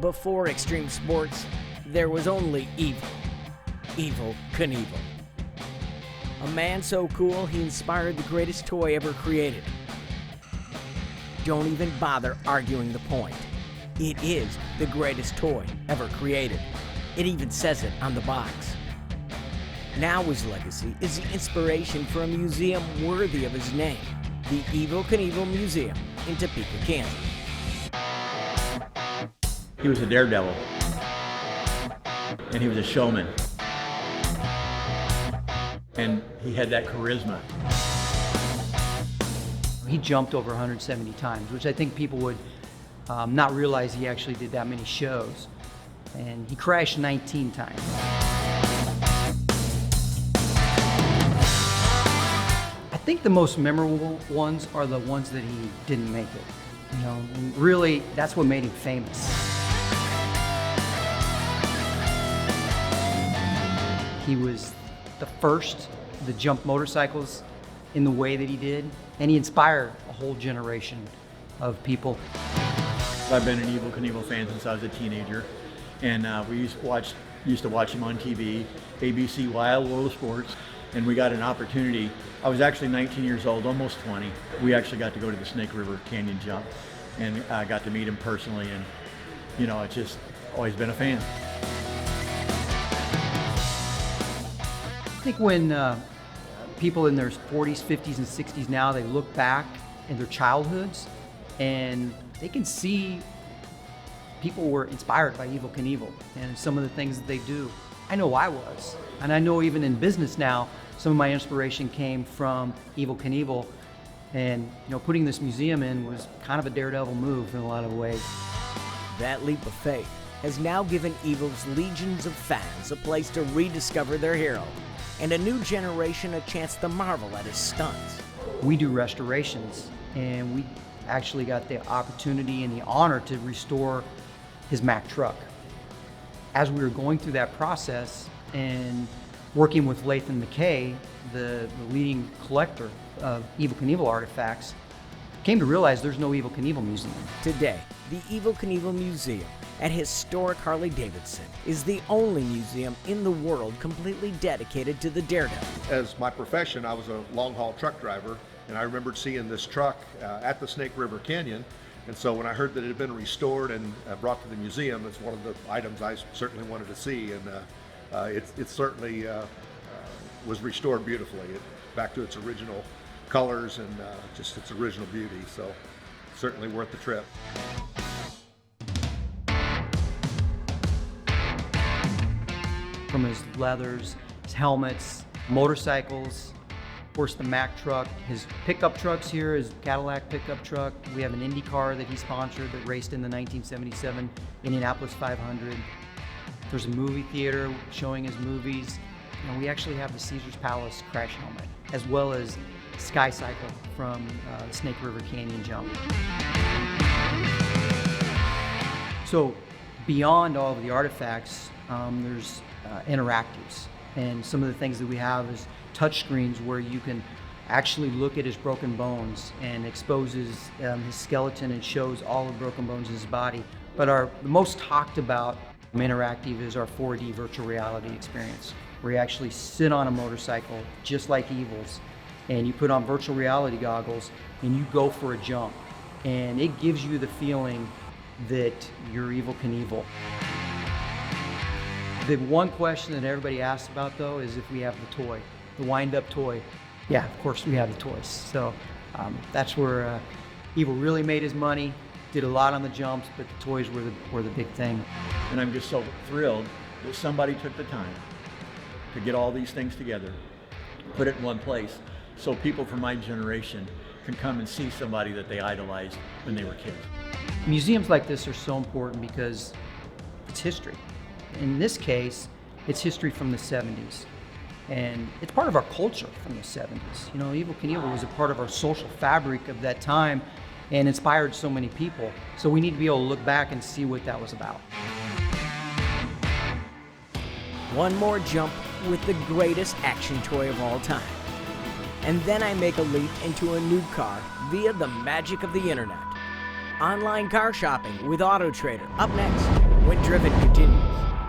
Before extreme sports, there was only evil. Evel Knievel. A man so cool, he inspired the greatest toy ever created. Don't even bother arguing the point. It is the greatest toy ever created. It even says it on the box. Now his legacy is the inspiration for a museum worthy of his name, the Evel Knievel Museum in Topeka, Kansas. He was a daredevil, and he was a showman, and he had that charisma. He jumped over 170 times, which I think people would not realize he actually did that many shows. And he crashed 19 times. I think the most memorable ones are the ones that he didn't make it. You know, and really, that's what made him famous. He was the first to jump motorcycles in the way that he did, and he inspired a whole generation of people. I've been an Evel Knievel fan since I was a teenager, and we used to watch him on TV, ABC Wild World of Sports, and we got an opportunity. I was actually 19 years old, almost 20. We actually got to go to the Snake River Canyon jump, and I got to meet him personally, and you know, it's just always been a fan. I think when people in their 40s, 50s, and 60s now, they look back in their childhoods and they can see people were inspired by Evel Knievel and some of the things that they do. I know I was, and I know even in business now, some of my inspiration came from Evel Knievel, and you know, putting this museum in was kind of a daredevil move in a lot of ways. That leap of faith has now given Evel's legions of fans a place to rediscover their hero, and a new generation a chance to marvel at his stunts. We do restorations, and we actually got the opportunity and the honor to restore his Mack Truck. As we were going through that process and working with Latham McKay, the leading collector of Evel Knievel artifacts, came to realize there's no Evel Knievel museum. Today, the Evel Knievel Museum at historic Harley-Davidson is the only museum in the world completely dedicated to the daredevil. As my profession, I was a long-haul truck driver, and I remembered seeing this truck at the Snake River Canyon. And so when I heard that it had been restored and brought to the museum, it's one of the items I certainly wanted to see. And it certainly was restored beautifully, back to its original colors and just its original beauty. So certainly worth the trip. From his leathers, his helmets, motorcycles, of course the Mack Truck, his pickup trucks here, his Cadillac pickup truck. We have an Indy car that he sponsored that raced in the 1977 Indianapolis 500. There's a movie theater showing his movies. And we actually have the Caesar's Palace crash helmet, as well as Sky Cycle from the Snake River Canyon jump. So beyond all of the artifacts, there's interactives, and some of the things that we have is touch screens where you can actually look at his broken bones and exposes his skeleton and shows all the broken bones in his body. But the most talked about interactive is our 4D virtual reality experience, where you actually sit on a motorcycle just like Evel's, and you put on virtual reality goggles and you go for a jump, and it gives you the feeling that you're Evel Knievel. The one question that everybody asks about, though, is if we have the toy, the wind-up toy. Yeah, of course we have the toys. So that's where Evel really made his money, did a lot on the jumps, but the toys were the big thing. And I'm just so thrilled that somebody took the time to get all these things together, put it in one place, so people from my generation can come and see somebody that they idolized when they were kids. Museums like this are so important because it's history. In this case, it's history from the 70s. And it's part of our culture from the 70s. You know, Evel Knievel was a part of our social fabric of that time and inspired so many people. So we need to be able to look back and see what that was about. One more jump with the greatest action toy of all time. And then I make a leap into a new car via the magic of the internet. Online car shopping with Auto Trader. Up next. When Driven continues.